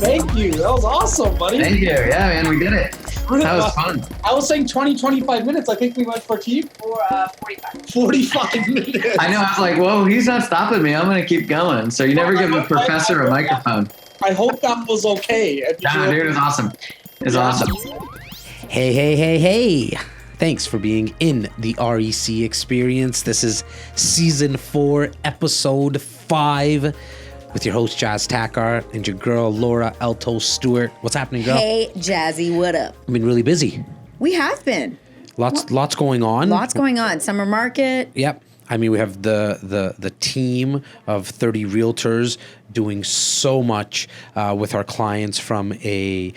Thank you. That was awesome, buddy. Thank you. Yeah, man, we did it. That was fun. I was saying 20, 25 minutes. I think we went for 45. 45 minutes. I know. I was like, whoa, he's not stopping me. I'm going to keep going. So you never give a professor a microphone. I hope that was okay. Nah, dude, it was awesome. It's awesome. Hey. Thanks for being in the REC experience. This is season 4, episode 5 with your host, Jas Takhar, and your girl, Laura Alto Stewart. What's happening, girl? Hey, Jazzy, what up? I've been really busy. We have been. Lots going on. Lots going on. Summer market. Yep. I mean, we have the team of 30 realtors doing so much with our clients from a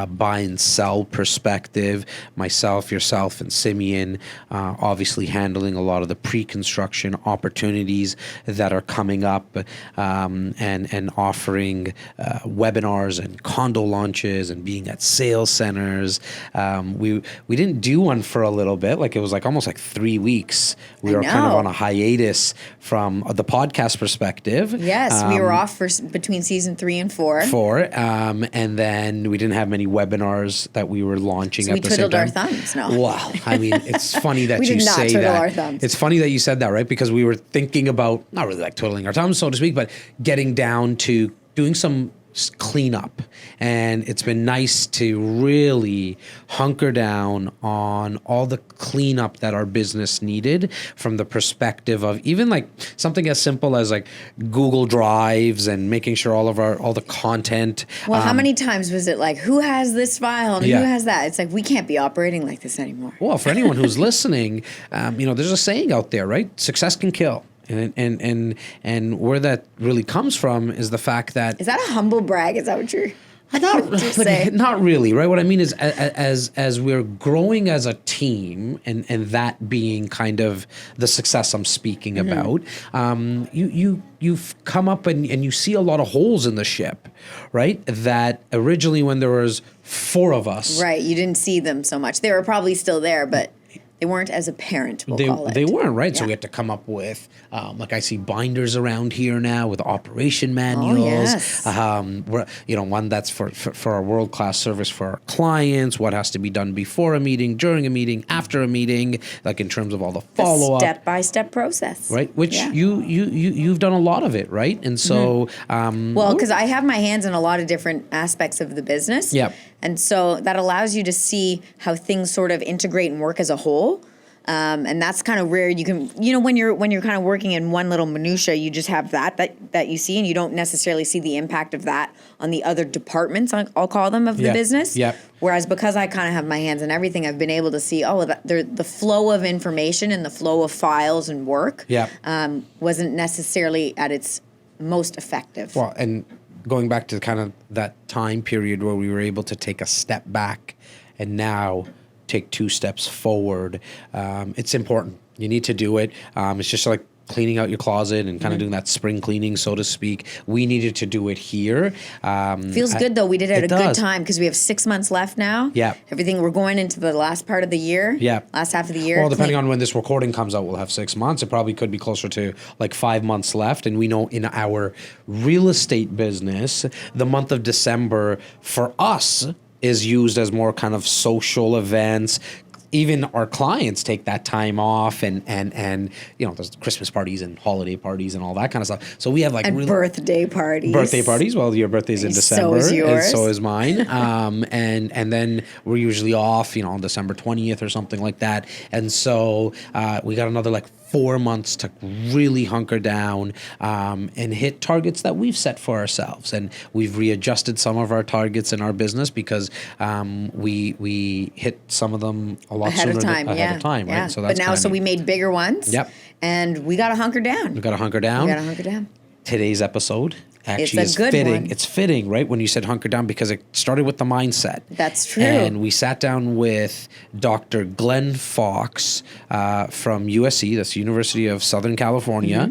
buy and sell perspective. Myself, yourself, and Simeon obviously handling a lot of the pre-construction opportunities that are coming up and offering webinars and condo launches and being at sales centers. We didn't do one for a little bit. Like it was like almost like 3 weeks. We were kind of on a hiatus from the podcast perspective. Yes, we were off for between season 3 and 4. And then we didn't have many webinars that we were launching so at the same time. We twiddled our thumbs. No. Wow. I mean, it's funny that we you did not say twiddle that. Our thumbs. It's funny that you said that, right? Because we were thinking about, not really like twiddling our thumbs, so to speak, but getting down to doing some cleanup. And it's been nice to really hunker down on all the cleanup that our business needed from the perspective of even like something as simple as like Google Drives and making sure all the content. Well, how many times was it like, who has this file and who has that? It's like, we can't be operating like this anymore. Well, for anyone who's listening, there's a saying out there, right? Success can kill. And where that really comes from is the fact that... Is that a humble brag? Is that what you're... Not really, right? What I mean is as we're growing as a team and that being kind of the success I'm speaking about, you've come up and you see a lot of holes in the ship, right? That originally when there was 4 of us... Right, you didn't see them so much. They were probably still there, but... They weren't as apparent, we'll call it. They weren't, right? Yeah. So we had to come up with, like I see binders around here now with operation manuals. Oh, yes. One that's for our world-class service for our clients, what has to be done before a meeting, during a meeting, after a meeting, like in terms of all the follow-up. Step-by-step process. Right? Which you've done a lot of it, right? And so... well, because I have my hands in a lot of different aspects of the business. Yep. And so that allows you to see how things sort of integrate and work as a whole. And that's kind of where you can, when you're kind of working in one little minutia, you just have that you see, and you don't necessarily see the impact of that on the other departments, I'll call them, of the business. Yep. Whereas because I kind of have my hands in everything, I've been able to see, the flow of information and the flow of files and work wasn't necessarily at its most effective. Well, and going back to kind of that time period where we were able to take a step back and now take 2 steps forward, it's important. You need to do it. It's just like cleaning out your closet and kind of doing that spring cleaning, so to speak. We needed to do it here. Feels good, though. We did it at a good time because we have 6 months left now. Yeah. We're going into the last part of the year. Yeah. Last half of the year. Well, depending on when this recording comes out, we'll have 6 months. It probably could be closer to like 5 months left. And we know in our real estate business, the month of December for us is used as more kind of social events. Even our clients take that time off and there's Christmas parties and holiday parties and all that kind of stuff. So we have like birthday parties. Birthday parties. Well, your birthday's in December. So is yours. And so is mine. And then we're usually off, on December 20th or something like that. And so we got another like 4 months to really hunker down and hit targets that we've set for ourselves. And we've readjusted some of our targets in our business because we hit some of them a lot ahead sooner of time, right? So that's so we made bigger ones. Yep. And we got to hunker down. We got to hunker down. Today's episode actually is fitting. It's fitting, right? When you said hunker down, because it started with the mindset. That's true. And we sat down with Dr. Glenn Fox from USC, that's the University of Southern California.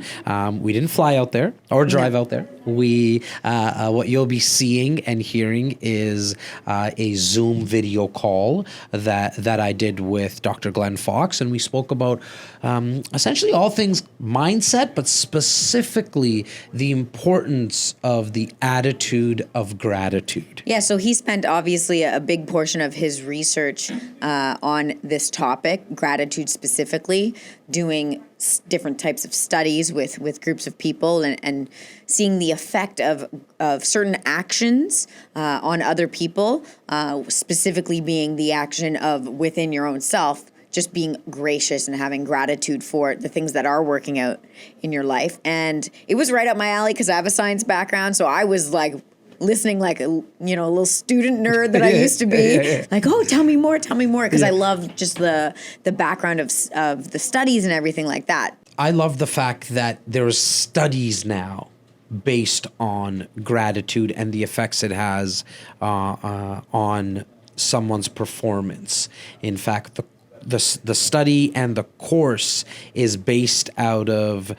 We didn't fly out there or drive out there. We what you'll be seeing and hearing is a Zoom video call that I did with Dr. Glenn Fox, and we spoke about essentially all things mindset, but specifically the importance importance of the attitude of gratitude. Yeah, so he spent obviously a big portion of his research on this topic, gratitude specifically, doing different types of studies with groups of people and seeing the effect of certain actions on other people, specifically being the action of within your own self, just being gracious and having gratitude for the things that are working out in your life. And it was right up my alley because I have a science background, so I was like listening like a little student nerd that I used to be. Like, oh, tell me more, because I love just the background of the studies and everything like that. I love the fact that there's studies now based on gratitude and the effects it has on someone's performance. In fact, the study and the course is based out of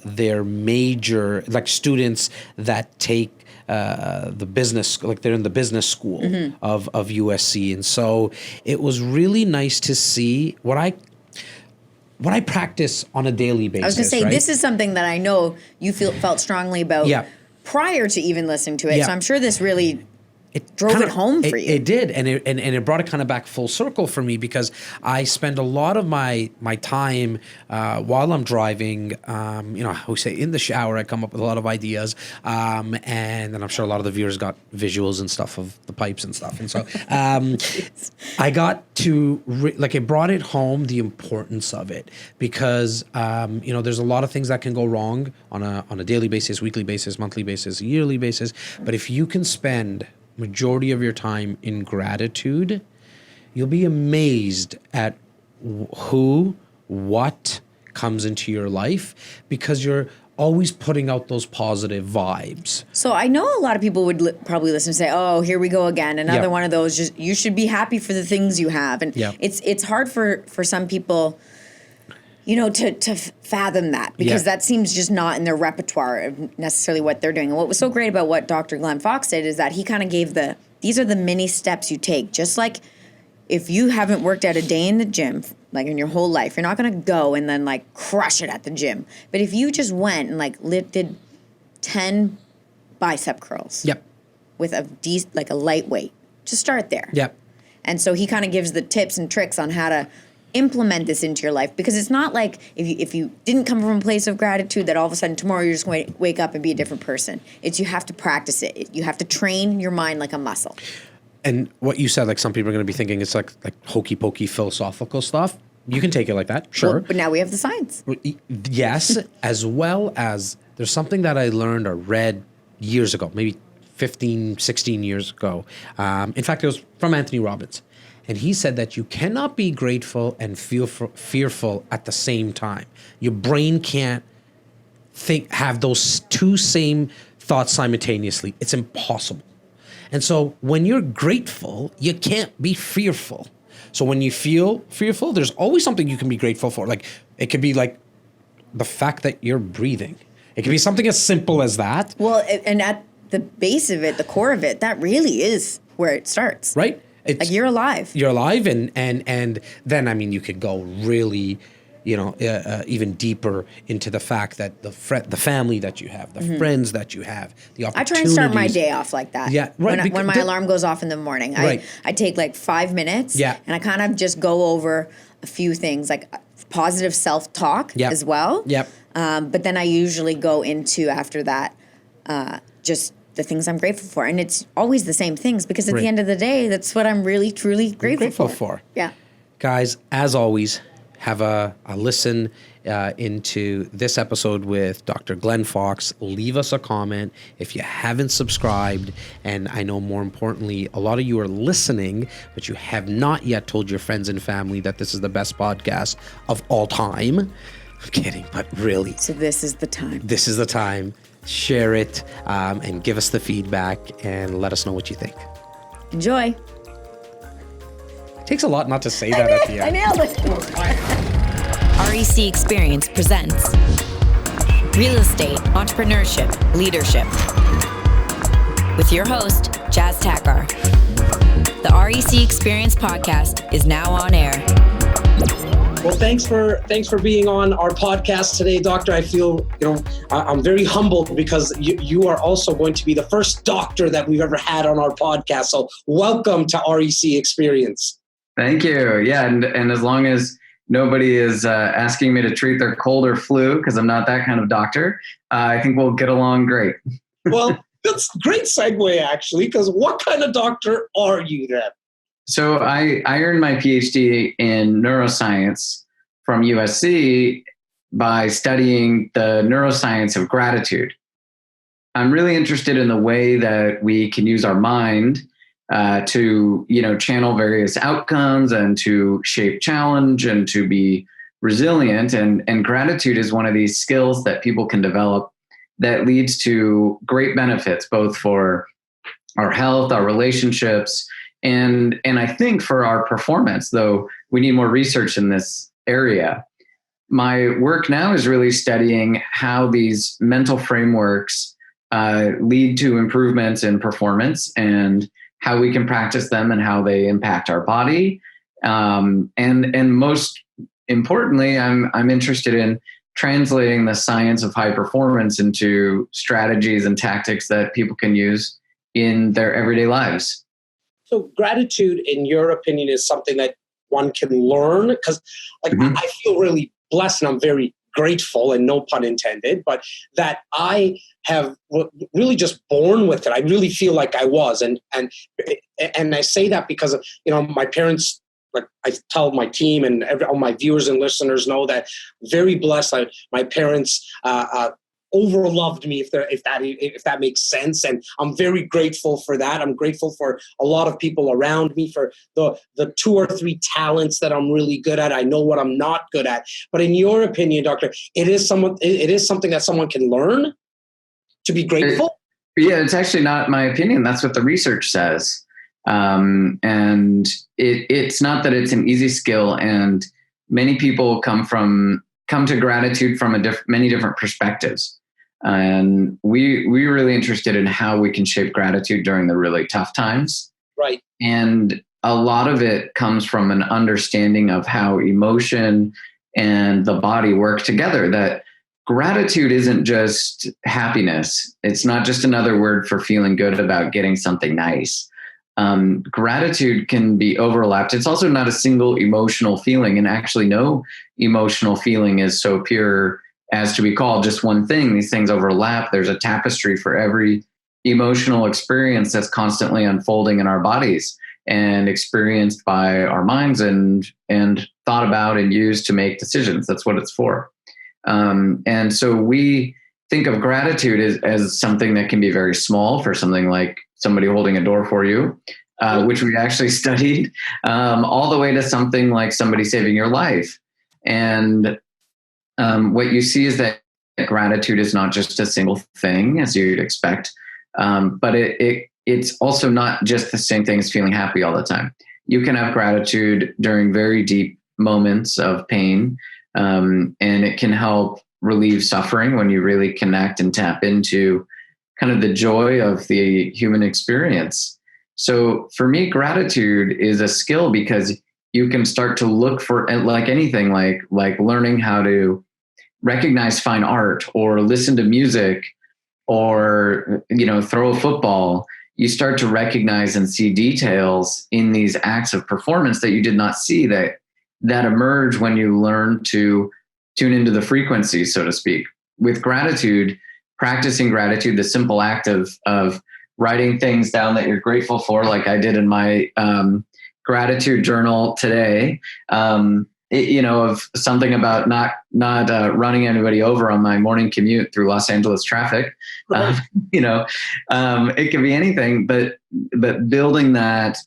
their major, like students that take the business, like they're in the business school of USC. And so it was really nice to see what I practice on a daily basis. I was going to say, right? This is something that I know you felt strongly about prior to even listening to it. Yeah. So I'm sure this really drove it home for you. It did, and it brought it kind of back full circle for me because I spend a lot of my time while I'm driving. I always say in the shower, I come up with a lot of ideas, and then I'm sure a lot of the viewers got visuals and stuff of the pipes and stuff, and so I got to it brought it home, the importance of it, because there's a lot of things that can go wrong on a daily basis, weekly basis, monthly basis, yearly basis, but if you can spend majority of your time in gratitude, you'll be amazed at what comes into your life because you're always putting out those positive vibes. So I know a lot of people would probably listen and say, oh, here we go again. Another one of those, just you should be happy for the things you have. And it's hard for some people to fathom that because that seems just not in their repertoire of necessarily what they're doing. And what was so great about what Dr. Glenn Fox did is that he kind of gave these are the mini steps you take. Just like if you haven't worked out a day in the gym, like in your whole life, you're not going to go and then like crush it at the gym. But if you just went and like lifted 10 bicep curls with a lightweight, just start there. Yep. And so he kind of gives the tips and tricks on how to implement this into your life, because it's not like if you didn't come from a place of gratitude that all of a sudden tomorrow you're just going to wake up and be a different person. It's you have to practice it. You have to train your mind like a muscle. And what you said, like some people are going to be thinking it's like hokey pokey philosophical stuff. You can take it like that, sure. Well, but now we have the science. Yes, as well as there's something that I learned or read years ago, maybe 15, 16 years ago. In fact, it was from Anthony Robbins. And he said that you cannot be grateful and feel fearful at the same time. Your brain can't have those two same thoughts simultaneously. It's impossible. And so when you're grateful, you can't be fearful. So when you feel fearful, there's always something you can be grateful for. Like it could be like the fact that you're breathing. It could be something as simple as that. Well, and at the base of it, the core of it, that really is where it starts. Right? It's, like you're alive. You're alive, and then I mean you could go really, even deeper into the fact that the family that you have, the friends that you have, the opportunities. I try and start my day off like that. Yeah, right. When my alarm goes off in the morning, right. I take like 5 minutes. Yeah. And I kind of just go over a few things like positive self-talk as well. Yep. But then I usually go into after that just the things I'm grateful for. And it's always the same things because at the end of the day, that's what I'm really, truly grateful for. Yeah. Guys, as always, have a listen into this episode with Dr. Glenn Fox. Leave us a comment if you haven't subscribed. And I know more importantly, a lot of you are listening, but you have not yet told your friends and family that this is the best podcast of all time. I'm kidding, but really. So this is the time. This is the time. Share it and give us the feedback and let us know what you think. Enjoy. It takes a lot not to say that at the end. I nailed it. REC Experience presents Real Estate, Entrepreneurship, Leadership with your host, Jas Takhar. The REC Experience podcast is now on air. Well, thanks for being on our podcast today, Doctor. I feel, I'm very humbled because you are also going to be the first doctor that we've ever had on our podcast. So welcome to REC Experience. Thank you. Yeah, and as long as nobody is asking me to treat their cold or flu, because I'm not that kind of doctor, I think we'll get along great. Well, that's a great segue, actually, because what kind of doctor are you then? So I earned my PhD in neuroscience from USC by studying the neuroscience of gratitude. I'm really interested in the way that we can use our mind to, channel various outcomes and to shape challenge and to be resilient. And gratitude is one of these skills that people can develop that leads to great benefits, both for our health, our relationships, and I think for our performance, though we need more research in this area. My work now is really studying how these mental frameworks lead to improvements in performance and how we can practice them and how they impact our body. And most importantly, I'm interested in translating the science of high performance into strategies and tactics that people can use in their everyday lives. So gratitude, in your opinion, is something that one can learn? Because I feel really blessed and I'm very grateful, and no pun intended, but that I have really just born with it. I really feel like I was. And I say that because, my parents, like I tell my team and all my viewers and listeners know that very blessed. My parents overloved me, if that makes sense, and I'm very grateful for that. I'm grateful for a lot of people around me, for the 2 or 3 talents that I'm really good at. I know what I'm not good at. But in your opinion, Doctor, it is something that someone can learn to be grateful. It's actually not my opinion. That's what the research says. And it's not that it's an easy skill, and many people come to gratitude from many different perspectives. And we're really interested in how we can shape gratitude during the really tough times. Right. And a lot of it comes from an understanding of how emotion and the body work together, that gratitude isn't just happiness. It's not just another word for feeling good about getting something nice. Gratitude can be overlapped. It's also not a single emotional feeling, and actually no emotional feeling is so pure as to be called just one thing. These things overlap. There's a tapestry for every emotional experience that's constantly unfolding in our bodies and experienced by our minds and thought about and used to make decisions. That's what it's for. And so we think of gratitude as something that can be very small, for something like somebody holding a door for you, which we actually studied, all the way to something like somebody saving your life. And what you see is that gratitude is not just a single thing, as you'd expect, but it's also not just the same thing as feeling happy all the time. You can have gratitude during very deep moments of pain, and it can help relieve suffering when you really connect and tap into kind of the joy of the human experience. So for me, gratitude is a skill because you can start to look for, like anything, like learning how to recognize fine art or listen to music or, throw a football. You start to recognize and see details in these acts of performance that you did not see that emerge when you learn to tune into the frequency, so to speak. With gratitude, practicing gratitude, the simple act of writing things down that you're grateful for, like I did in my gratitude journal today, of something about not running anybody over on my morning commute through Los Angeles traffic. Right. It can be anything, but building that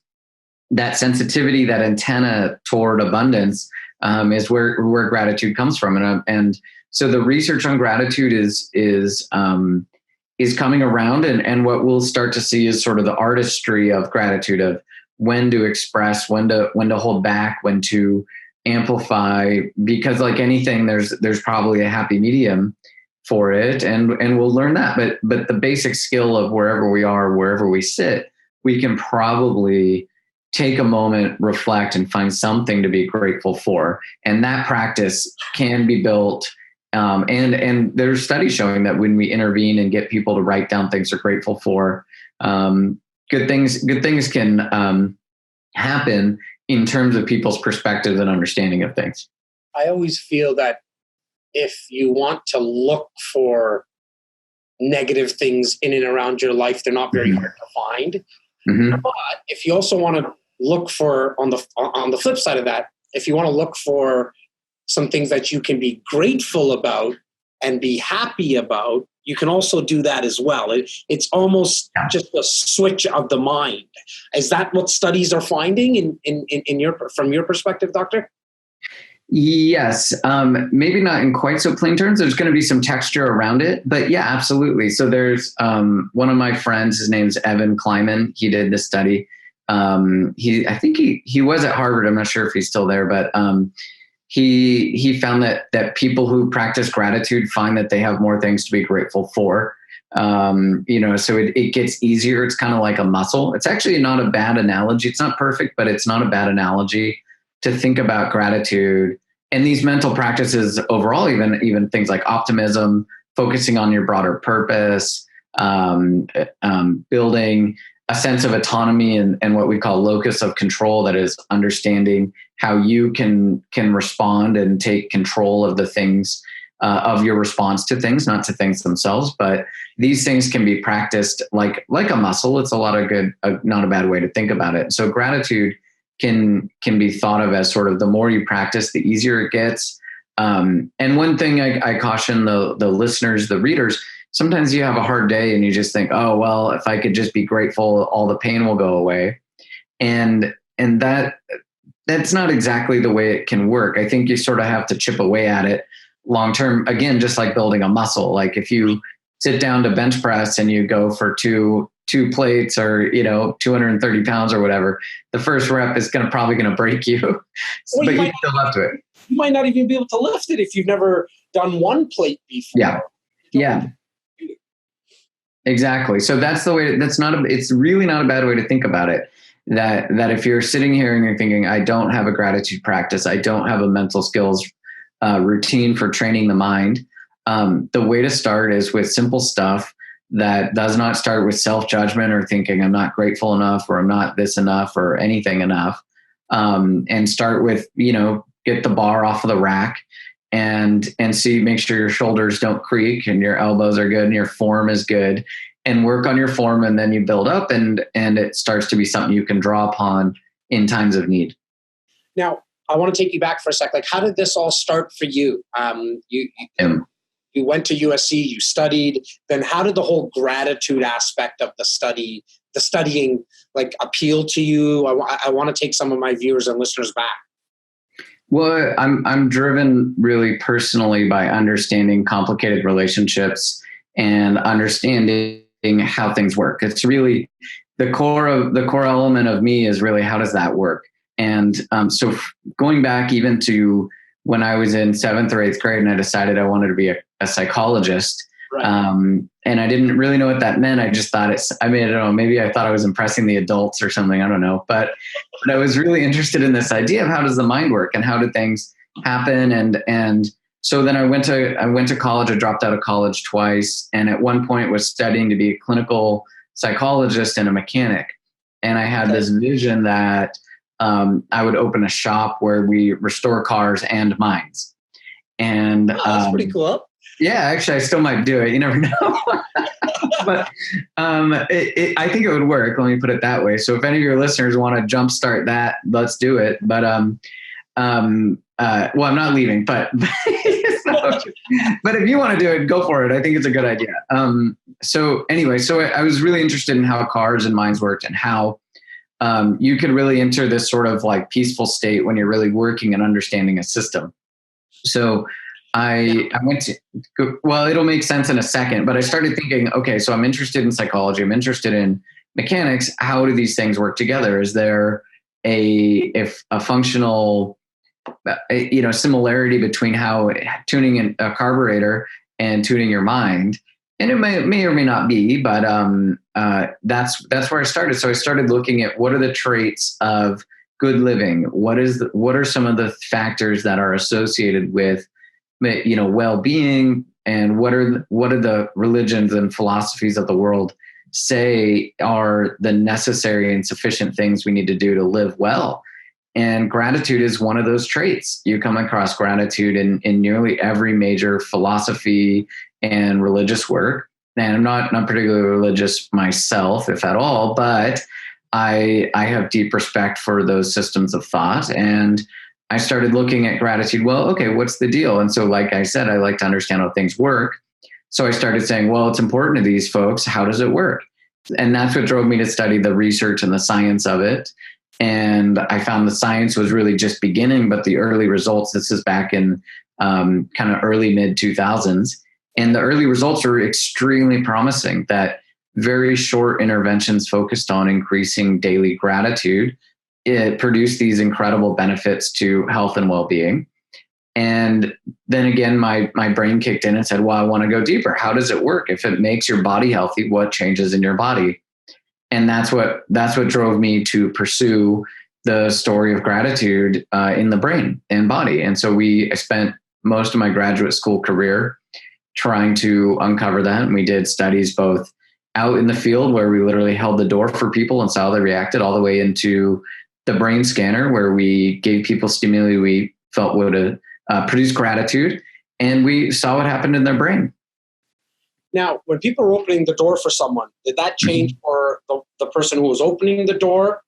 sensitivity, that antenna toward abundance, is where gratitude comes from. And so the research on gratitude is coming around, and what we'll start to see is sort of the artistry of gratitude, of when to express, when to hold back, when to amplify, because like anything, there's probably a happy medium for it, and we'll learn that. But the basic skill of wherever we are, wherever we sit, we can probably take a moment, reflect, and find something to be grateful for. And that practice can be built. And there's studies showing that when we intervene and get people to write down things they're grateful for, good things can happen in terms of people's perspectives and understanding of things. I always feel that if you want to look for negative things in and around your life, they're not very hard to find. Mm-hmm. But if you also want to look for, on the flip side of that, if you want to look for some things that you can be grateful about and be happy about, you can also do that as well. It's almost just a switch of the mind. Is that what studies are finding from your perspective, Doctor? Yes. Maybe not in quite so plain terms. There's going to be some texture around it, but yeah, absolutely. So there's one of my friends, his name's Evan Kleiman. He did this study. I think he was at Harvard. I'm not sure if he's still there, but he found that people who practice gratitude find that they have more things to be grateful for. So it gets easier. It's kind of like a muscle. It's actually not a bad analogy. It's not perfect, but it's not a bad analogy to think about gratitude and these mental practices overall, even things like optimism, focusing on your broader purpose, building a sense of autonomy and what we call locus of control, that is understanding how you can respond and take control of the things, of your response to things, not to things themselves. But these things can be practiced like a muscle. It's a lot of good, not a bad way to think about it. So gratitude can be thought of as sort of the more you practice, the easier it gets. And one thing I caution the listeners, the readers, sometimes you have a hard day and you just think, oh, well, if I could just be grateful, all the pain will go away. And that's not exactly the way it can work. I think you sort of have to chip away at it long term. Again, just like building a muscle. Like if you sit down to bench press and you go for two plates or 230 pounds or whatever, the first rep is probably going to break you. But you still have to it. You might not even be able to lift it if you've never done one plate before. Yeah. Exactly. So that's the way. It's really not a bad way to think about it. That if you're sitting here and you're thinking, I don't have a gratitude practice, I don't have a mental skills routine for training the mind, the way to start is with simple stuff that does not start with self-judgment or thinking I'm not grateful enough or I'm not this enough or anything enough, and start with, get the bar off of the rack and make sure your shoulders don't creak and your elbows are good and your form is good, and work on your form. And then you build up and it starts to be something you can draw upon in times of need. Now, I want to take you back for a sec. Like, how did this all start for you? You went to USC, you studied, then how did the whole gratitude aspect of the studying like appeal to you? I want to take some of my viewers and listeners back. Well, I'm driven really personally by understanding complicated relationships and understanding how things work. It's really the core element of me is really, how does that work? And so going back even to when I was in 7th or 8th grade and I decided I wanted to be a psychologist. Right. And I didn't really know what that meant. I just thought I don't know, maybe I thought I was impressing the adults or something. I don't know. But I was really interested in this idea of how does the mind work and how do things happen? And so then I went to college. I dropped out of college twice. And at one point was studying to be a clinical psychologist and a mechanic. And I had this vision that I would open a shop where we restore cars and minds. And that's pretty cool. Yeah, actually, I still might do it. You never know. But I think it would work. Let me put it that way. So if any of your listeners want to jumpstart that, let's do it. But well, I'm not leaving. But but if you want to do it, go for it. I think it's a good idea. So anyway, I was really interested in how cars and minds worked and how you could really enter this sort of like peaceful state when you're really working and understanding a system. So I went to, well, it'll make sense in a second, but I started thinking, okay, so I'm interested in psychology. I'm interested in mechanics. How do these things work together? Is there a functional, similarity between how tuning in a carburetor and tuning your mind? And it may or may not be, but that's where I started. So I started looking at what are the traits of good living. What are some of the factors that are associated with, well-being, and what are the religions and philosophies of the world say are the necessary and sufficient things we need to do to live well. And gratitude is one of those traits. You come across gratitude in nearly every major philosophy and religious work. And I'm not particularly religious myself, if at all, but I have deep respect for those systems of thought. And I started looking at gratitude. Well, okay, what's the deal? And so, like I said, I like to understand how things work. So I started saying, well, it's important to these folks. How does it work? And that's what drove me to study the research and the science of it. And I found the science was really just beginning, but the early results, this is back in kind of early mid 2000s. And the early results are extremely promising, that very short interventions focused on increasing daily gratitude, it produced these incredible benefits to health and well-being. And then again, my brain kicked in and said, well, I want to go deeper. How does it work? If it makes your body healthy, what changes in your body? And that's what drove me to pursue the story of gratitude in the brain and body. And so I spent most of my graduate school career trying to uncover that. And we did studies both out in the field, where we literally held the door for people and saw how they reacted, all the way into the brain scanner, where we gave people stimuli we felt would produce gratitude, and we saw what happened in their brain. Now, when people were opening the door for someone, did that change for the person who was opening the door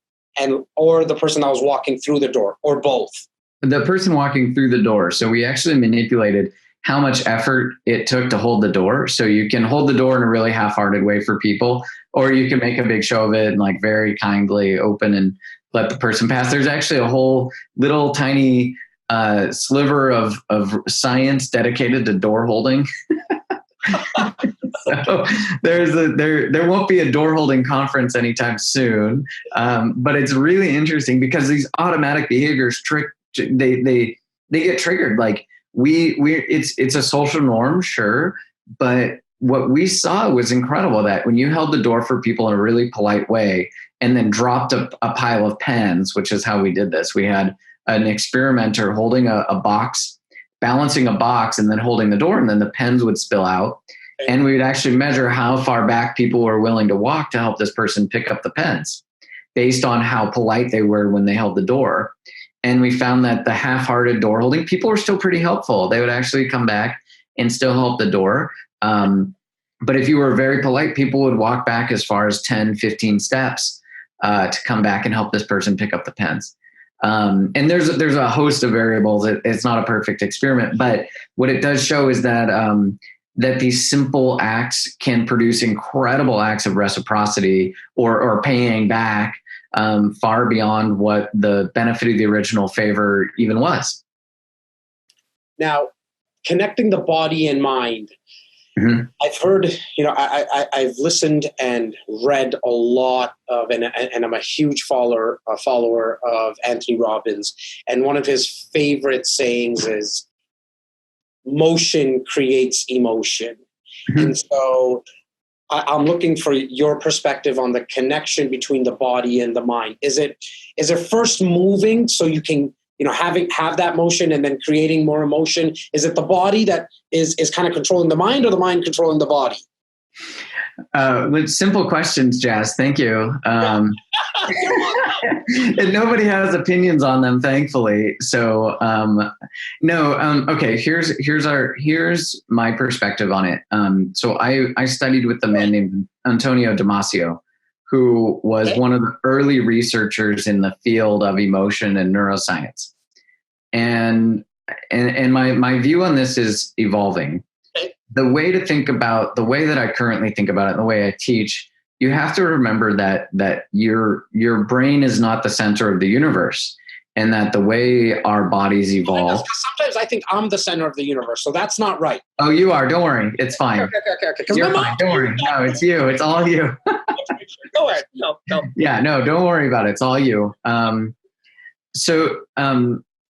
or the person that was walking through the door, or both? The person walking through the door. So we actually manipulated how much effort it took to hold the door. So you can hold the door in a really half-hearted way for people, or you can make a big show of it and like very kindly open and let the person pass. There's actually a whole little tiny sliver of science dedicated to door holding. So there won't be a door holding conference anytime soon. But it's really interesting because these automatic behaviors they get triggered. Like it's a social norm, sure, but what we saw was incredible, that when you held the door for people in a really polite way and then dropped a pile of pens, which is how we did this. We had an experimenter holding a box, balancing a box, and then holding the door, and then the pens would spill out. And we would actually measure how far back people were willing to walk to help this person pick up the pens based on how polite they were when they held the door. And we found that the half-hearted door holding, people were still pretty helpful. They would actually come back and still help the door. But if you were very polite, people would walk back as far as 10, 15 steps to come back and help this person pick up the pens. And there's a host of variables. It's not a perfect experiment, but what it does show is that that these simple acts can produce incredible acts of reciprocity or paying back far beyond what the benefit of the original favor even was. Now, connecting the body and mind. Mm-hmm. I've heard, I've listened and read a lot of, and I'm a huge follower of Anthony Robbins. And one of his favorite sayings is, motion creates emotion. Mm-hmm. And so I'm looking for your perspective on the connection between the body and the mind. Is it first moving so you can, have that motion and then creating more emotion? Is it the body that is kind of controlling the mind, or the mind controlling the body? With simple questions, Jas. Thank you. And nobody has opinions on them, thankfully. So no. Okay. Here's my perspective on it. So I studied with a man named Antonio Damasio, who was one of the early researchers in the field of emotion and neuroscience. And my view on this is evolving. The way that I currently think about it, and the way I teach, you have to remember that your brain is not the center of the universe, and that the way our bodies evolve. Sometimes I think I'm the center of the universe, so that's not right. Oh, you are. Don't worry. It's fine. Okay. You're fine. Don't worry. No, it's you. It's all you. Go ahead. No. Yeah, no, don't worry about it. It's all you. So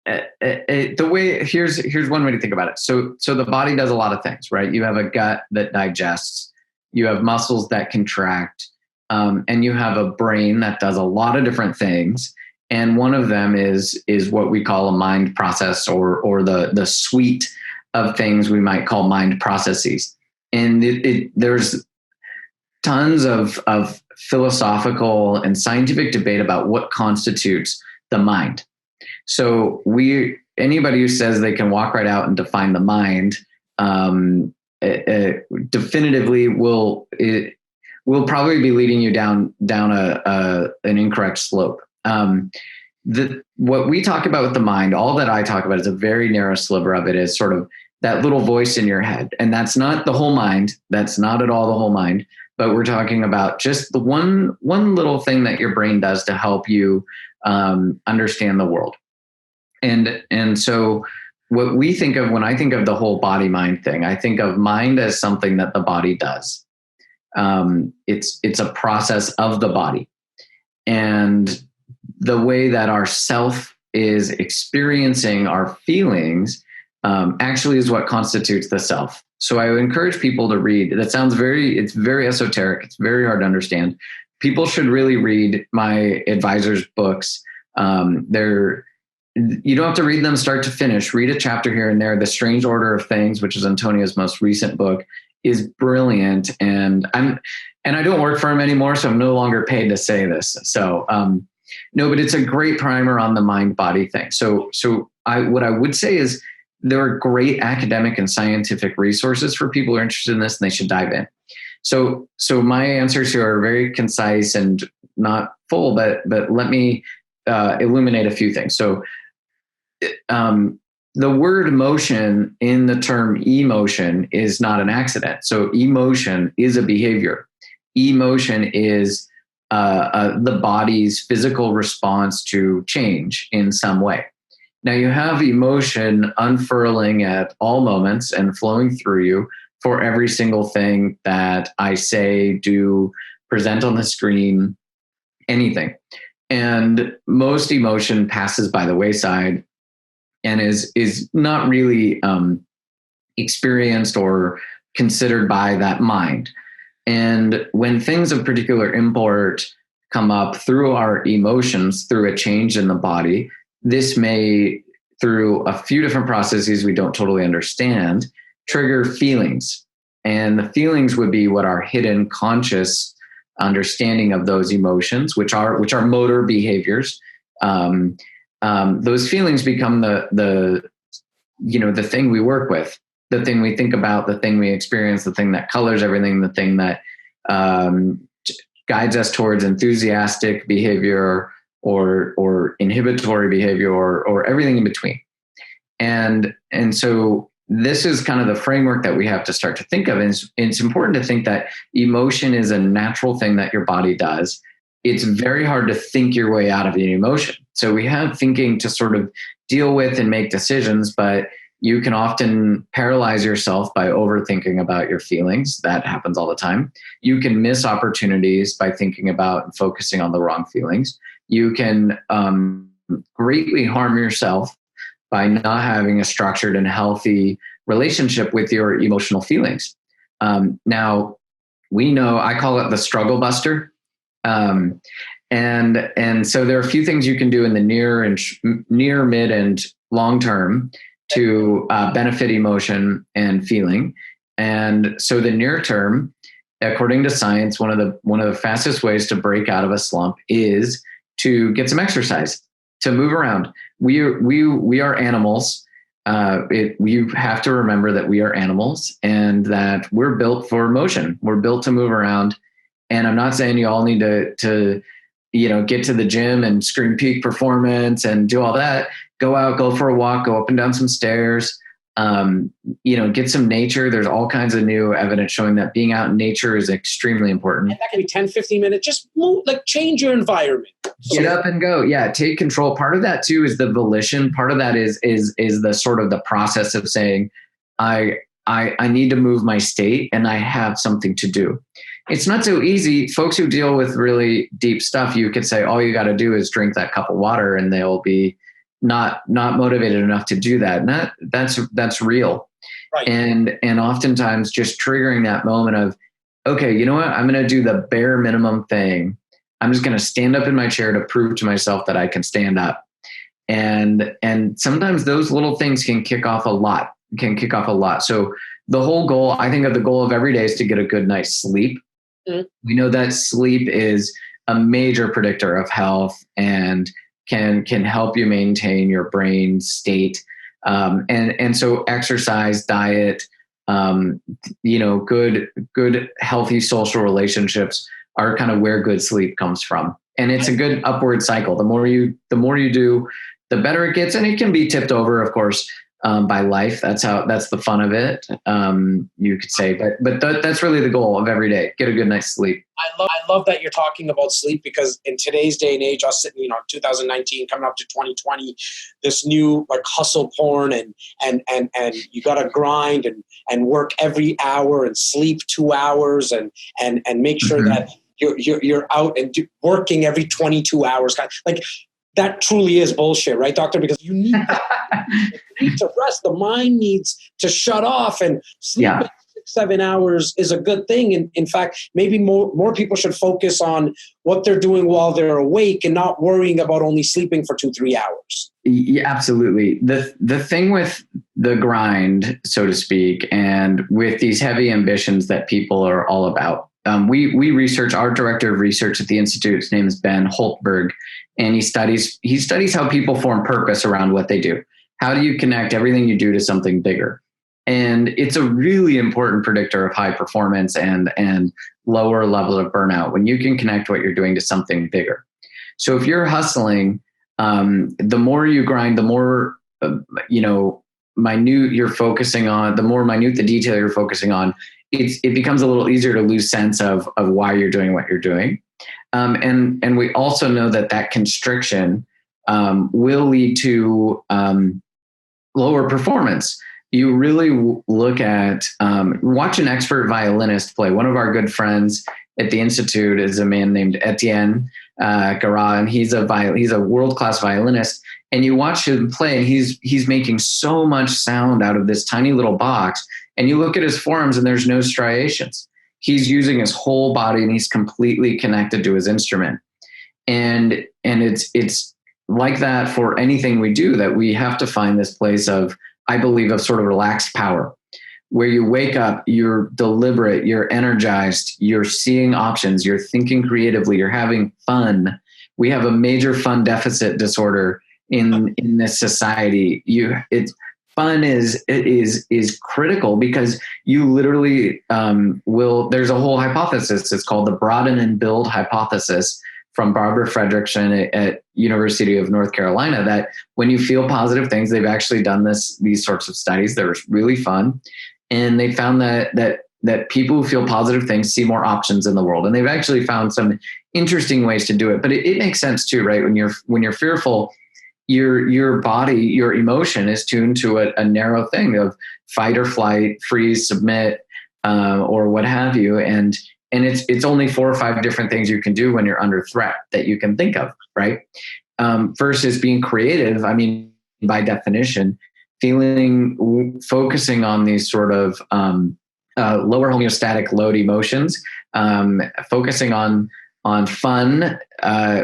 Here's one way to think about it. So the body does a lot of things, right? You have a gut that digests, you have muscles that contract, and you have a brain that does a lot of different things. And one of them is what we call a mind process, or the suite of things we might call mind processes. And there's tons of philosophical and scientific debate about what constitutes the mind. So anybody who says they can walk right out and define the mind definitively will probably be leading you down an incorrect slope. What we talk about with the mind, all that I talk about is a very narrow sliver of it, is sort of that little voice in your head. And that's not the whole mind. That's not at all the whole mind. But we're talking about just the one little thing that your brain does to help you understand the world. And so what we think of when I think of the whole body mind thing, I think of mind as something that the body does. It's a process of the body. And the way that our self is experiencing our feelings actually is what constitutes the self. So I would encourage people to read. It's very esoteric. It's very hard to understand. People should really read my advisor's books. You don't have to read them start to finish. Read a chapter here and there. The Strange Order of Things, which is Antonio's most recent book, is brilliant. And I don't work for him anymore, so I'm no longer paid to say this. So no, but it's a great primer on the mind-body thing. So what I would say is there are great academic and scientific resources for people who are interested in this, and they should dive in. So my answers here are very concise and not full, but let me illuminate a few things. So the word motion in the term emotion is not an accident. So emotion is a behavior. Emotion is the body's physical response to change in some way. Now you have emotion unfurling at all moments and flowing through you for every single thing that I say, do, present on the screen, anything. And most emotion passes by the wayside and is not really experienced or considered by that mind. And when things of particular import come up through our emotions, through a change in the body, this may, through a few different processes we don't totally understand, trigger feelings. And the feelings would be what our hidden conscious understanding of those emotions, which are motor behaviors. Those feelings become the thing we work with, the thing we think about, the thing we experience, the thing that colors everything, the thing that guides us towards enthusiastic behavior or inhibitory behavior or everything in between. And so this is kind of the framework that we have to start to think of. And it's important to think that emotion is a natural thing that your body does. It's very hard to think your way out of an emotion. So we have thinking to sort of deal with and make decisions, but you can often paralyze yourself by overthinking about your feelings. That happens all the time. You can miss opportunities by thinking about and focusing on the wrong feelings. You can greatly harm yourself by not having a structured and healthy relationship with your emotional feelings. Now, we know, I call it the struggle buster. And so there are a few things you can do in the near, mid, and long term to benefit emotion and feeling. And so the near term, according to science, one of the fastest ways to break out of a slump is to get some exercise, to move around. We are animals. You have to remember that we are animals and that we're built for motion. We're built to move around. And I'm not saying you all need to get to the gym and scream peak performance and do all that. Go out, go for a walk, go up and down some stairs, get some nature. There's all kinds of new evidence showing that being out in nature is extremely important. And that can be 10, 15 minutes. Just move, change your environment. Get up and go. Yeah. Take control. Part of that too is the volition. Part of that is the sort of the process of saying, I need to move my state and I have something to do. It's not so easy. Folks who deal with really deep stuff, you could say, all you got to do is drink that cup of water and they'll be, not motivated enough to do that. And that's real. Right. And oftentimes just triggering that moment of, okay, you know what? I'm going to do the bare minimum thing. I'm just going to stand up in my chair to prove to myself that I can stand up. And sometimes those little things can kick off a lot. So the whole goal, I think of the goal of every day is to get a good night's sleep. Mm-hmm. We know that sleep is a major predictor of health and can help you maintain your brain state. And so exercise, diet, good healthy social relationships are kind of where good sleep comes from. And it's a good upward cycle. The more you do, the better it gets. And it can be tipped over, of course, by life. That's the fun of it. You could say, but that's really the goal of every day. Get a good night's sleep. I love that you're talking about sleep, because in today's day and age, us sitting, 2019 coming up to 2020, this new like hustle porn and you got to grind and work every hour and sleep 2 hours and make sure mm-hmm. that you're out and working every 22 hours. Like that truly is bullshit, right, doctor? Because you need to rest. The mind needs to shut off, and sleep. Yeah. 6-7 hours is a good thing. And in fact, maybe more people should focus on what they're doing while they're awake and not worrying about only sleeping for 2-3 hours. Yeah, absolutely. The thing with the grind, so to speak, and with these heavy ambitions that people are all about, we research, our director of research at the Institute, his name is Ben Holtberg, and he studies how people form purpose around what they do. How do you connect everything you do to something bigger? And it's a really important predictor of high performance and lower level of burnout when you can connect what you're doing to something bigger. So if you're hustling, the more you grind, the more, minute you're focusing on, the more minute the detail you're focusing on, it becomes a little easier to lose sense of why you're doing what you're doing. And we also know that constriction will lead to lower performance. You really look at, watch an expert violinist play. One of our good friends at the Institute is a man named Etienne Garat, and he's a world-class violinist. And you watch him play, and he's making so much sound out of this tiny little box. And you look at his forearms, and there's no striations. He's using his whole body, and he's completely connected to his instrument. And it's like that for anything we do, that we have to find this place of, I believe, of sort of relaxed power, where you wake up, you're deliberate, you're energized, you're seeing options, you're thinking creatively, you're having fun. We have a major fun deficit disorder in this society. Fun is critical, because you literally there's a whole hypothesis. It's called the broaden and build hypothesis from Barbara Fredrickson at University of North Carolina, that when you feel positive things, they've actually done these sorts of studies. They're really fun. And they found that people who feel positive things see more options in the world. And they've actually found some interesting ways to do it. But it makes sense too, right? When you're fearful, your body, your emotion is tuned to a narrow thing of fight or flight, freeze, submit, or what have you. And it's only 4 or 5 different things you can do when you're under threat that you can think of, right? Versus being creative. I mean, by definition, focusing on these sort of lower homeostatic load emotions, focusing on fun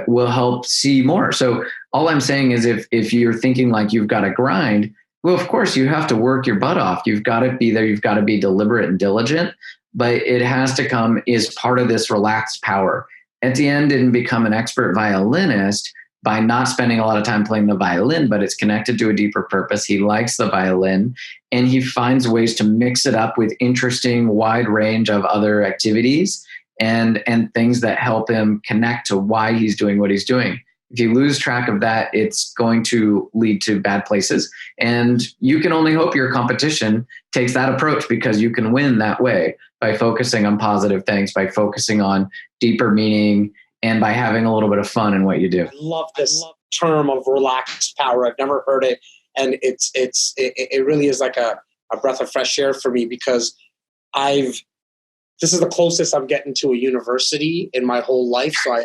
will help see more. So all I'm saying is, if you're thinking like you've got to grind, well, of course you have to work your butt off. You've got to be there. You've got to be deliberate and diligent, but it has to come as part of this relaxed power. Etienne didn't become an expert violinist by not spending a lot of time playing the violin, but it's connected to a deeper purpose. He likes the violin, and he finds ways to mix it up with interesting, wide range of other activities and things that help him connect to why he's doing what he's doing. If you lose track of that, it's going to lead to bad places. And you can only hope your competition takes that approach, because you can win that way by focusing on positive things, by focusing on deeper meaning, and by having a little bit of fun in what you do. I love this term of relaxed power. I've never heard it. And it really is like a breath of fresh air for me, because I've this is the closest I'm getting to a university in my whole life. So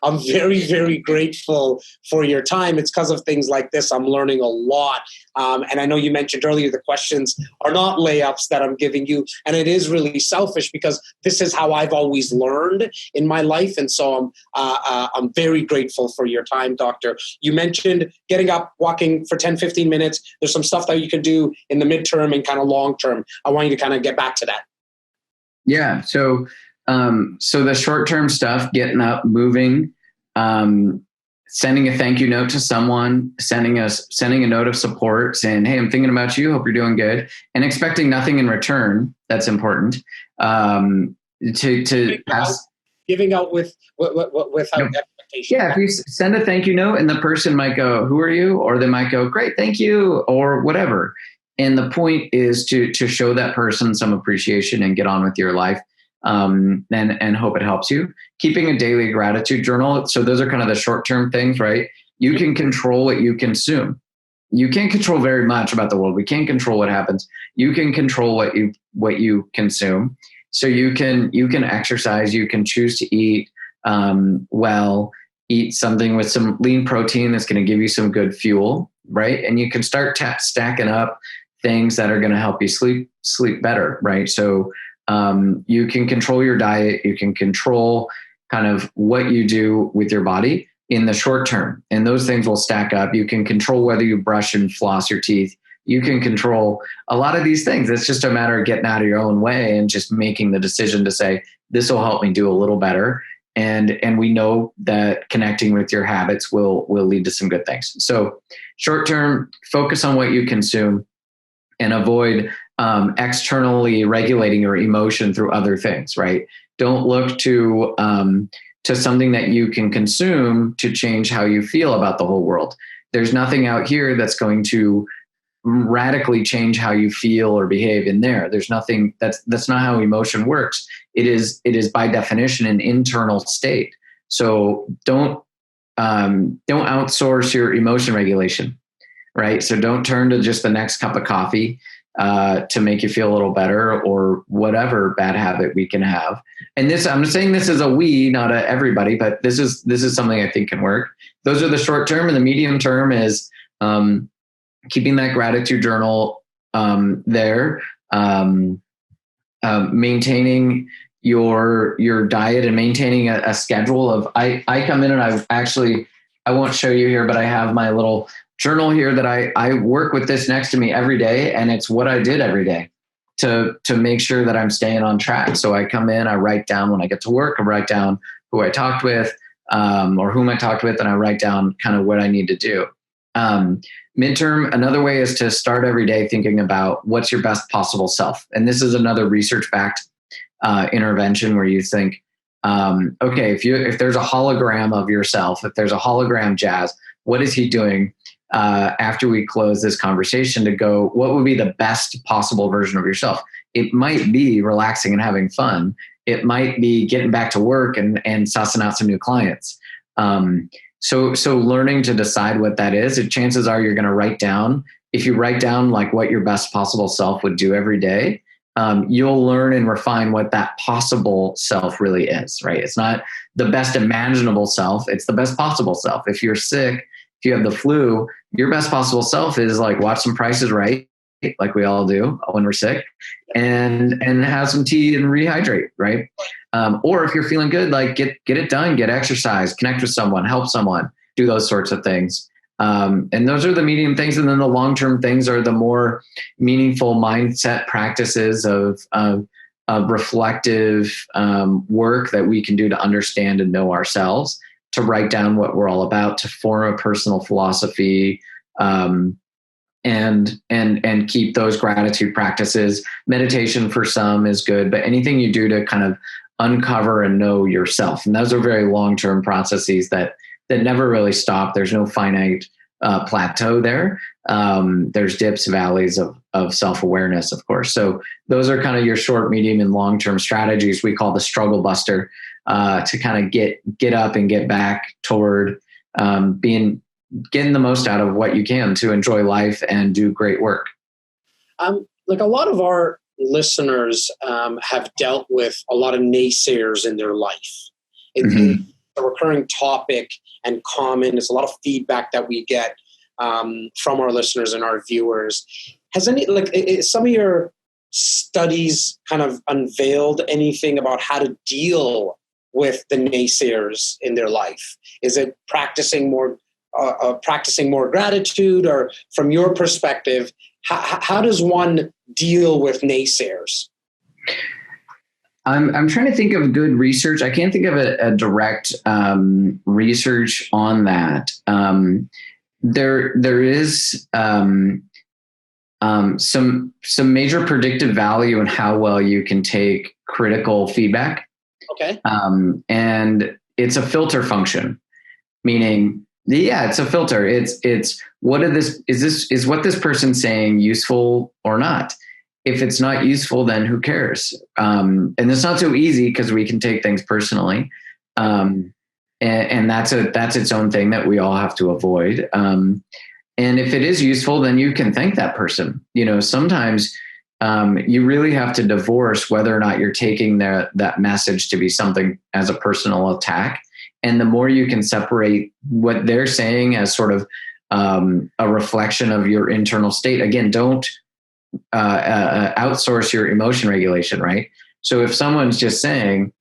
I'm very, very grateful for your time. It's because of things like this I'm learning a lot. And I know you mentioned earlier the questions are not layups that I'm giving you. And it is really selfish because this is how I've always learned in my life. And so I'm very grateful for your time, Doctor. You mentioned getting up, walking for 10, 15 minutes. There's some stuff that you can do in the midterm and kind of long term. I want you to kind of get back to that. Yeah. So the short-term stuff, getting up, moving, sending a thank you note to someone, sending a note of support saying, hey, I'm thinking about you. Hope you're doing good, and expecting nothing in return. That's important. Giving out without expectation. Yeah. If you send a thank you note and the person might go, who are you? Or they might go, great, thank you, or whatever. And the point is to show that person some appreciation and get on with your life, and hope it helps you. Keeping a daily gratitude journal. So those are kind of the short-term things, right? You can control what you consume. You can't control very much about the world. We can't control what happens. You can control what you consume. So you can exercise. You can choose to eat well. Eat something with some lean protein that's going to give you some good fuel, right? And you can start stacking up things that are going to help you sleep better, right? So you can control your diet. You can control kind of what you do with your body in the short term, and those things will stack up. You can control whether you brush and floss your teeth. You can control a lot of these things. It's just a matter of getting out of your own way and just making the decision to say, this will help me do a little better. And we know that connecting with your habits will lead to some good things. So short term, focus on what you consume and avoid externally regulating your emotion through other things, right? Don't look to something that you can consume to change how you feel about the whole world. There's nothing out here that's going to radically change how you feel or behave in there. There's nothing that's not how emotion works. It is by definition an internal state. So don't outsource your emotion regulation, right? So don't turn to just the next cup of coffee to make you feel a little better, or whatever bad habit we can have. And this, I'm saying this is a we, not a everybody, but this is something I think can work. Those are the short term, and the medium term is keeping that gratitude journal there, maintaining your diet and maintaining a schedule of, I come in and I won't show you here, but I have my little journal here that I work with this next to me every day. And it's what I did every day to make sure that I'm staying on track. So I come in, I write down when I get to work, I write down who I talked with, or whom I talked with, and I write down kind of what I need to do. Midterm, another way is to start every day thinking about what's your best possible self. And this is another research-backed intervention where you think, okay, if there's a hologram of yourself, if there's a hologram Jas, what is he doing after we close this conversation to go, what would be the best possible version of yourself? It might be relaxing and having fun. It might be getting back to work and sussing out some new clients. So learning to decide what that is, chances are you're going to write down. If you write down like what your best possible self would do every day, you'll learn and refine what that possible self really is, right? It's not the best imaginable self. It's the best possible self. If you're sick, if you have the flu, your best possible self is like watch some Price is Right, like we all do when we're sick, and have some tea and rehydrate, right? Or if you're feeling good, like get it done, get exercise, connect with someone, help someone, do those sorts of things. And those are the medium things. And then the long-term things are the more meaningful mindset practices of reflective work that we can do to understand and know ourselves, to write down what we're all about, to form a personal philosophy, and keep those gratitude practices. Meditation for some is good, but anything you do to kind of uncover and know yourself. And those are very long-term processes that never really stop. There's no finite plateau there. There's dips, valleys of self-awareness, of course. So those are kind of your short, medium, and long-term strategies we call the struggle buster, to kind of get up and get back toward getting the most out of what you can to enjoy life and do great work. Like a lot of our listeners have dealt with a lot of naysayers in their life. Mm-hmm. It's a recurring topic and common. It's a lot of feedback that we get from our listeners and our viewers. Has some of your studies kind of unveiled anything about how to deal with the naysayers in their life? Is it practicing more gratitude, or from your perspective, how does one deal with naysayers? I'm trying to think of good research. I can't think of a direct research on that. There is some major predictive value in how well you can take critical feedback. Okay. And it's a filter function, meaning, it's a filter. It's what is what this person's saying useful or not? If it's not useful, then who cares? And it's not so easy because we can take things personally. And that's its own thing that we all have to avoid. And if it is useful, then you can thank that person. Sometimes you really have to divorce whether or not you're taking that message to be something as a personal attack. And the more you can separate what they're saying as sort of a reflection of your internal state. Again, don't outsource your emotion regulation, right? So if someone's just saying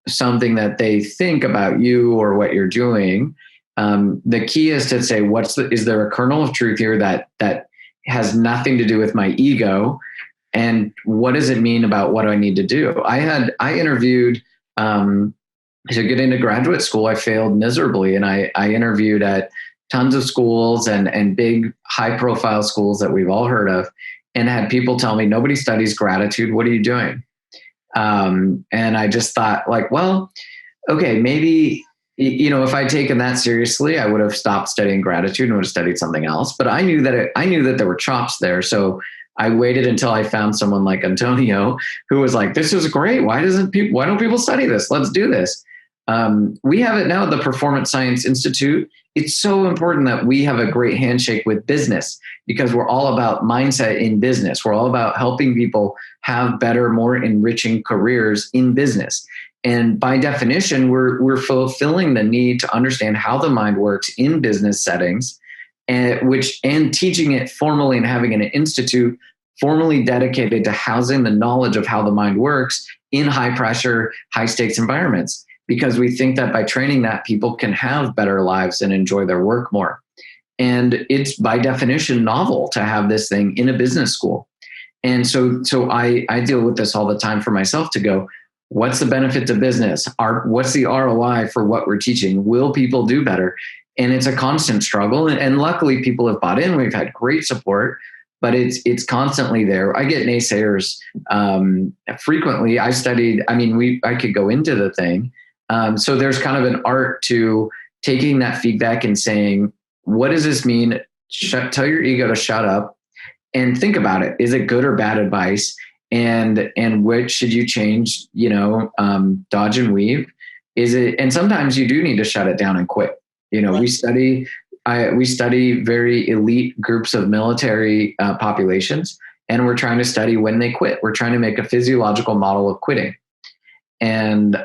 something that they think about you or what you're doing, the key is to say, is there a kernel of truth here that has nothing to do with my ego? And what does it mean about what I need to do? I interviewed, to get into graduate school, I failed miserably. And I interviewed at tons of schools and big high profile schools that we've all heard of, and had people tell me, nobody studies gratitude. What are you doing? And I just thought, well, okay, maybe, if I'd taken that seriously, I would have stopped studying gratitude and would have studied something else. But I knew that there were chops there. So I waited until I found someone like Antonio, who was like, this is great. Why don't people study this? Let's do this. We have it now at the Performance Science Institute. It's so important that we have a great handshake with business, because we're all about mindset in business. We're all about helping people have better, more enriching careers in business. And by definition, we're fulfilling the need to understand how the mind works in business settings, and teaching it formally and having an institute formally dedicated to housing the knowledge of how the mind works in high pressure, high stakes environments. Because we think that by training that, people can have better lives and enjoy their work more. And it's by definition novel to have this thing in a business school. And so I deal with this all the time for myself to go, what's the benefit to business? What's the ROI for what we're teaching? Will people do better? And it's a constant struggle. And luckily people have bought in. We've had great support, but it's constantly there. I get naysayers frequently. I could go into the thing. So there's kind of an art to taking that feedback and saying, what does this mean? Tell your ego to shut up and think about it. Is it good or bad advice? And which should you change, dodge and weave? Is it, and sometimes you do need to shut it down and quit. We study very elite groups of military populations, and we're trying to study when they quit. We're trying to make a physiological model of quitting. And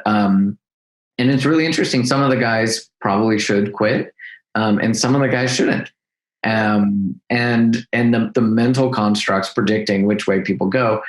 it's really interesting. Some of the guys probably should quit, and some of the guys shouldn't. And the mental constructs predicting which way people go,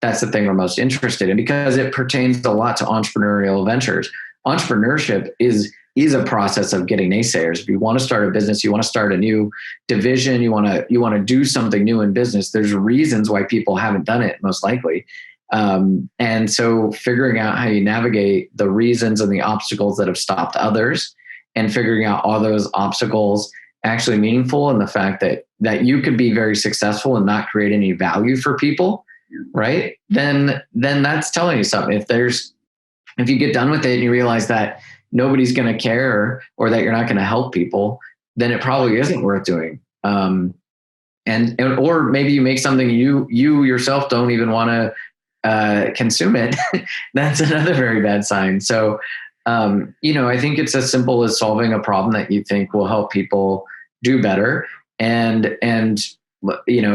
that's the thing we're most interested in, because it pertains a lot to entrepreneurial ventures. Entrepreneurship is a process of getting naysayers. If you want to start a business, you want to start a new division, you want to do something new in business, there's reasons why people haven't done it, most likely. And so figuring out how you navigate the reasons and the obstacles that have stopped others, and figuring out are those obstacles actually meaningful, and the fact that you could be very successful and not create any value for people, right? Then that's telling you something. If you get done with it and you realize that nobody's going to care, or that you're not going to help people, then it probably isn't worth doing. Or maybe you make something you yourself don't even want to consume it. That's another very bad sign. So, I think it's as simple as solving a problem that you think will help people do better. And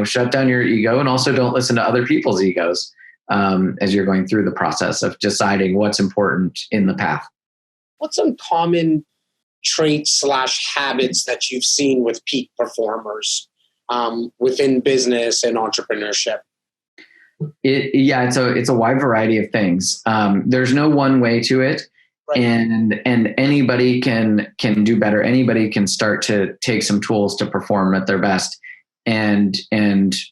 shut down your ego, and also don't listen to other people's egos as you're going through the process of deciding what's important in the path. What's some common traits / habits that you've seen with peak performers within business and entrepreneurship? It's a wide variety of things. There's no one way to it. Right. And anybody can do better. Anybody can start to take some tools to perform at their best and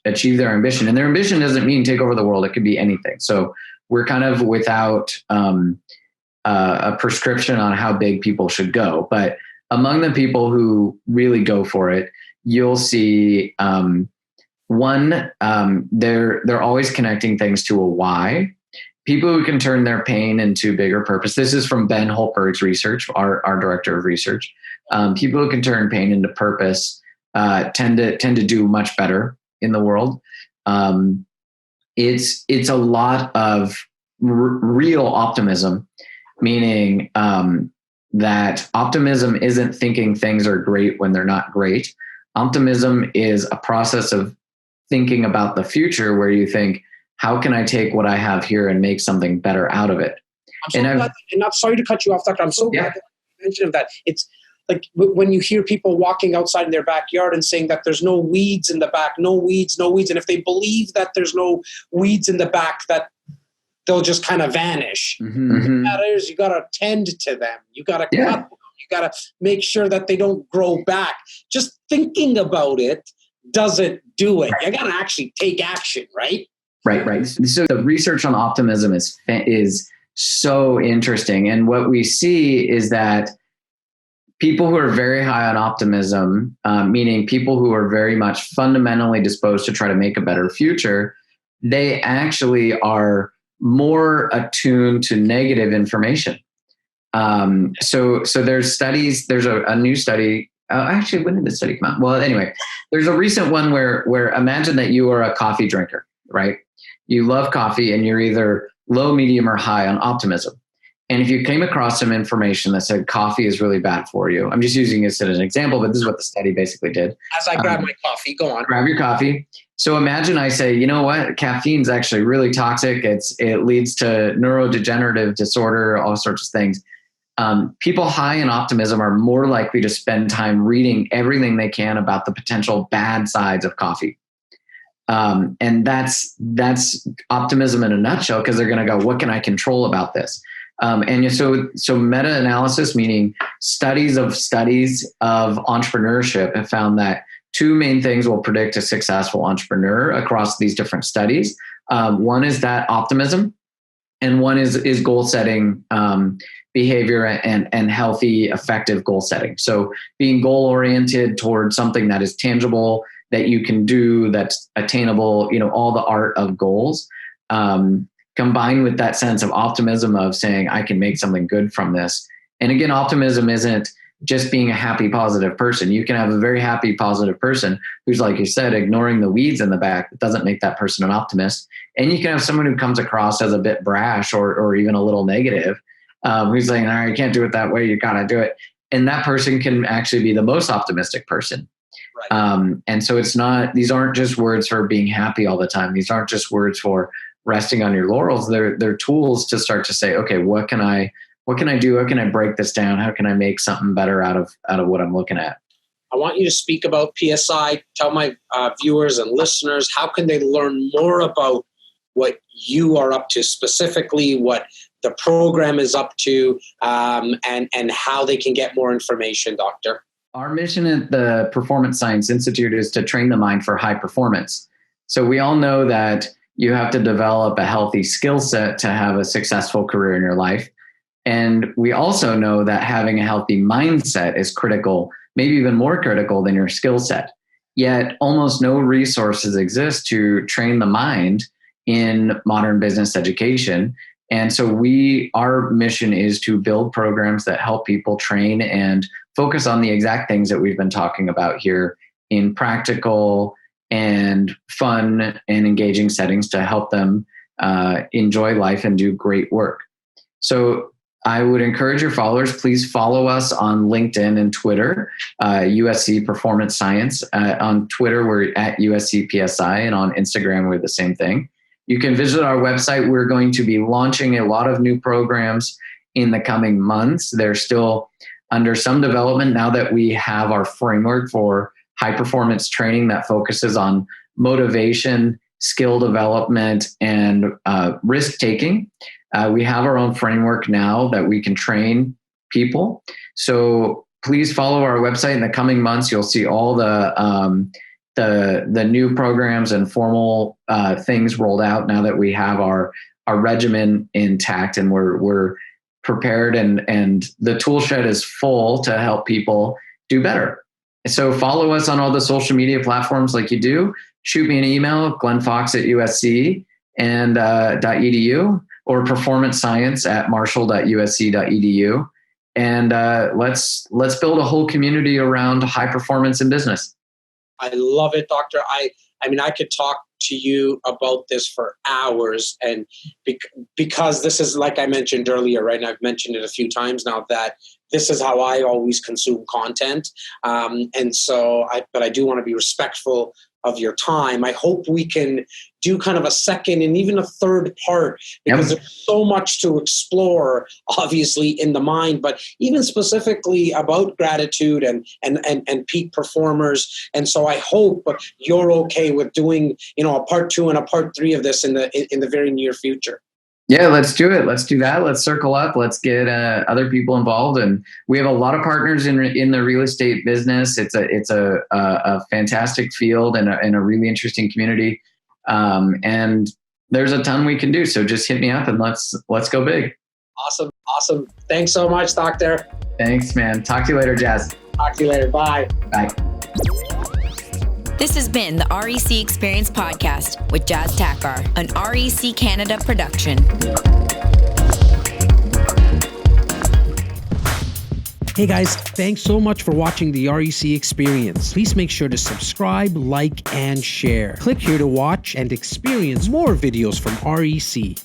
achieve their ambition. And their ambition doesn't mean take over the world. It could be anything. So we're kind of without a prescription on how big people should go. But among the people who really go for it, you'll see they're always connecting things to a why. People who can turn their pain into bigger purpose. This is from Ben Holtberg's research, our director of research. People who can turn pain into purpose tend to do much better in the world. It's a lot of real optimism, meaning that optimism isn't thinking things are great when they're not great. Optimism is a process of thinking about the future where you think, how can I take what I have here and make something better out of it? I'm not sorry to cut you off, Doctor. I'm so glad that you mentioned that. It's like when you hear people walking outside in their backyard and saying that there's no weeds in the back, no weeds. And if they believe that there's no weeds in the back, that they'll just kind of vanish. Mm-hmm. That is, you got to tend to them. You got to cut them. You got to make sure that they don't grow back. Just thinking about it doesn't do it. You got to actually take action, right? Right. So the research on optimism is so interesting. And what we see is that people who are very high on optimism, meaning people who are very much fundamentally disposed to try to make a better future, they actually are more attuned to negative information. So there's studies, there's a new study. Actually, when did the study come out? Well, anyway, there's a recent one where imagine that you are a coffee drinker, right? You love coffee and you're either low, medium, or high on optimism. And if you came across some information that said coffee is really bad for you, I'm just using this as an example, but this is what the study basically did. As I grab my coffee, go on. Grab your coffee. So imagine I say, you know what? Caffeine is actually really toxic. It leads to neurodegenerative disorder, all sorts of things. People high in optimism are more likely to spend time reading everything they can about the potential bad sides of coffee. And that's optimism in a nutshell, because they're going to go, what can I control about this? And so meta-analysis, meaning studies of entrepreneurship, have found that two main things will predict a successful entrepreneur across these different studies. One is that optimism, and one is goal setting, behavior, and healthy, effective goal setting. So being goal oriented towards something that is tangible, that you can do, that's attainable, all the art of goals, combined with that sense of optimism of saying, I can make something good from this. And again, optimism isn't just being a happy, positive person. You can have a very happy, positive person who's, like you said, ignoring the weeds in the back. It doesn't make that person an optimist. And you can have someone who comes across as a bit brash or even a little negative, who's saying, all right, you can't do it that way. You got to do it. And that person can actually be the most optimistic person. Right. And so these aren't just words for being happy all the time. These aren't just words for resting on your laurels. They're tools to start to say, okay, what can I do? How can I break this down? How can I make something better out of what I'm looking at? I want you to speak about PSI. Tell my viewers and listeners, how can they learn more about what you are up to specifically, what the program is up to, and how they can get more information, Doctor? Our mission at the Performance Science Institute is to train the mind for high performance. So we all know that you have to develop a healthy skill set to have a successful career in your life. And we also know that having a healthy mindset is critical, maybe even more critical than your skill set. Yet almost no resources exist to train the mind in modern business education. And so our mission is to build programs that help people train and focus on the exact things that we've been talking about here in practical and fun and engaging settings to help them enjoy life and do great work. So I would encourage your followers, please follow us on LinkedIn and Twitter, USC Performance Science. On Twitter, we're at USC PSI, and on Instagram, we're the same thing. You can visit our website. We're going to be launching a lot of new programs in the coming months. They're still under some development now that we have our framework for high performance training that focuses on motivation, skill development, and risk taking. We have our own framework now that we can train people. So please follow our website in the coming months. You'll see all the new programs and formal things rolled out now that we have our regimen intact, and we're prepared, and the tool shed is full to help people do better. So follow us on all the social media platforms like you do. Shoot me an email, glennfox@usc and .edu, or performancescience@marshall.usc.edu. And let's build a whole community around high performance in business. I love it, Doctor. I mean, I could talk to you about this for hours, and because this is, like I mentioned earlier, right? And I've mentioned it a few times now, that this is how I always consume content. And so, but I do want to be respectful of your time. I hope we can do kind of a second and even a third part, because there's so much to explore, obviously, in the mind, but even specifically about gratitude and peak performers. And so I hope you're okay with doing, a part 2 and a part 3 of this in the very near future. Yeah, let's do it. Let's do that. Let's circle up. Let's get other people involved. And we have a lot of partners in the real estate business. It's a fantastic field and a really interesting community. And there's a ton we can do. So just hit me up and let's go big. Awesome. Thanks so much, Doctor. Thanks, man. Talk to you later, Jas. Talk to you later. Bye. Bye. This has been the REC Experience Podcast with Jas Takhar, an REC Canada production. Hey guys, thanks so much for watching the REC Experience. Please make sure to subscribe, like, and share. Click here to watch and experience more videos from REC.